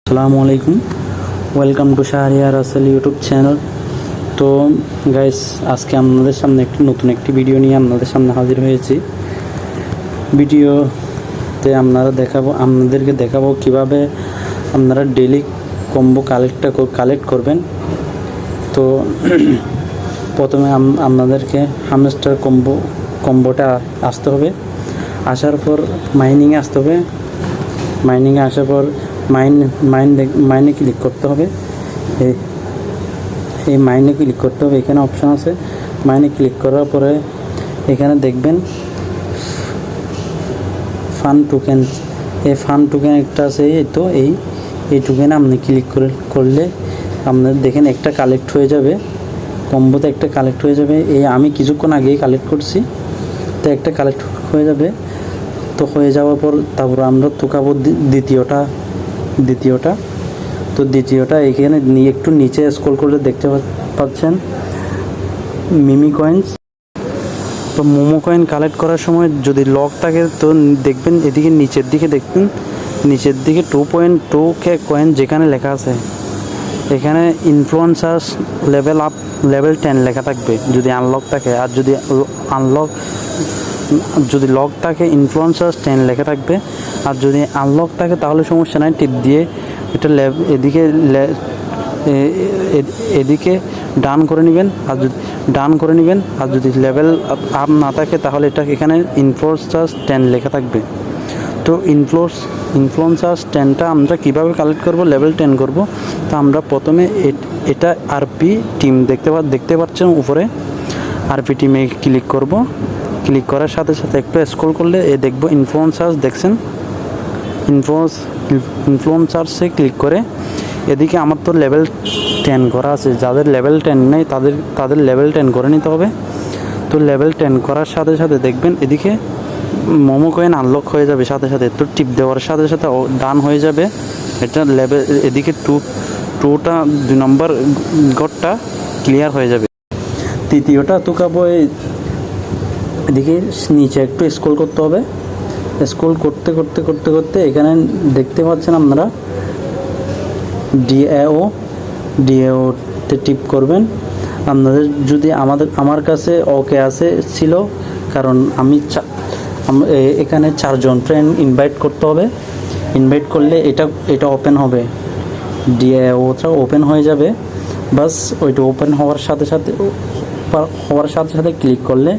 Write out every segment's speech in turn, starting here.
আসসালামু আলাইকুম, welcome to Shahriar Rasel YouTube channel. তো গাইস, আজকে আপনাদের সামনে নতুন একটি ভিডিও নিয়ে আপনাদের সামনে হাজির হয়েছি। ভিডিওতে আপনাদেরকে দেখাবো কিভাবে আপনারা ডেইলি কম্বো কালেক্ট করবেন। তো প্রথমে আপনাদেরকে হামস্টার কম্বোটা আসতে হবে। আসার পর মাইনিংয়ে আসতে হবে। মাইনিংয়ে আসার পর মাইনে ক্লিক করতে হবে। এই মাইনে ক্লিক করতে হবে। এখানে অপশান আছে, মাইনে ক্লিক করার পরে এখানে দেখবেন ফান টোকেন। এই ফান টোকেন একটা আছে। তো এই টোকেনে আপনি ক্লিক করলে আপনার দেখেন একটা কালেক্ট হয়ে যাবে, কম্বোতে একটা কালেক্ট হয়ে যাবে। আমি কিছুক্ষণ আগেই কালেক্ট করছি, তো একটা কালেক্ট হয়ে যাবে। তো হয়ে যাওয়ার পর তারপর আমরা তোকাবো দ্বিতীয়টা। তো দ্বিতীয়টা এখানে একটু নিচে স্ক্রল করলে দেখতে পাচ্ছেন মিমি কয়েন্স। তো মোমো কয়েন কালেক্ট করার সময় যদি লক থাকে তো দেখবেন এদিকে নিচের দিকে নিচের দিকে 2.2K কয়েন যেখানে লেখা আছে, এখানে ইনফ্লুয়েন্সার্স লেভেল 10 লেখা থাকবে যদি আনলক থাকে। আর যদি লক থাকে ইনফ্লুয়েন্সার্স 10 লেখা থাকবে। আর যদি আনলক থাকে তাহলে সমস্যা নাই, টিপ দিয়ে এটা এদিকে ডান করে নেবেন। আর যদি লেভেল আপ না থাকে তাহলে এখানে ইনফ্লুয়েন্সার্স 10 লেখা থাকবে। তো ইনফ্লুয়েন্সার্স 10টা আমরা কীভাবে কালেক্ট করব, লেভেল 10 করব। তো আমরা প্রথমে এটা আরপি টিম দেখতে পাচ্ছেন উপরে, আরপি টিমে ক্লিক করব। ক্লিক করার সাথে সাথে একটু স্ক্রল করলে দেখব ইনফ্লুয়েন্সার্স দেখছেন। ইনফ্লুয়েন্সার্সে ক্লিক করে এদিকে আমার তো লেভেল 10 করা আছে। যাদের লেভেল 10 নেই তাদের লেভেল 10 করে নিতে হবে। তো লেভেল 10 করার সাথে সাথে দেখবেন এদিকে মোমো কয়েন আনলক হয়ে যাবে সাথে সাথে। তো টিপ দেওয়ার সাথে সাথে ডান হয়ে যাবে এটা লেভেল। এদিকে 2 নম্বর ঘরটা ক্লিয়ার হয়ে যাবে। তৃতীয়টা তোকাবো এদিকে নিচে একটু স্ক্রল করতে হবে। স্ক্রল করতে এখানে দেখতে পাচ্ছেন আপনারা ডিএওতে টিপ করবেন। আপনাদের যদি আমার কাছে ওকে ছিল, কারণ এখানে 4 জন ফ্রেন্ড ইনভাইট করতে হবে। ইনভাইট করলে এটা ওপেন হবে, ডিএওটা ওপেন হয়ে যাবে। বাস ওইটা ওপেন হওয়ার সাথে সাথে ক্লিক করলে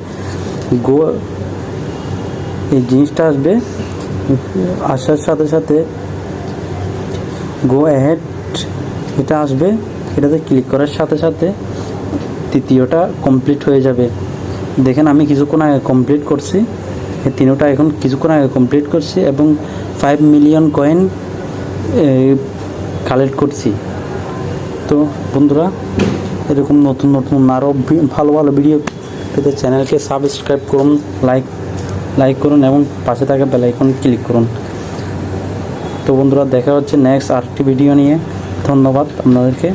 এই জিনিসটা আসবে। আসার সাথে সাথে গো অ্যাহেড এটা আসবে। এটাতে ক্লিক করার সাথে সাথে তৃতীয়টা কমপ্লিট হয়ে যাবে। দেখেন আমি কিছুক্ষণ আগে কমপ্লিট করছি, এই তিনটা এখন কিছুক্ষণ আগে কমপ্লিট করছি এবং 5 মিলিয়ন কয়েন কালেক্ট করছি। তো বন্ধুরা, এরকম নতুন আরও ভালো ভিডিও পেতে চ্যানেলকে সাবস্ক্রাইব করুন, লাইক করুন এবং পাশে থাকা বেল আইকন ক্লিক করুন। তো বন্ধুরা, দেখা হচ্ছে নেক্সট আরেকটি ভিডিও নিয়ে। ধন্যবাদ আপনাদেরকে।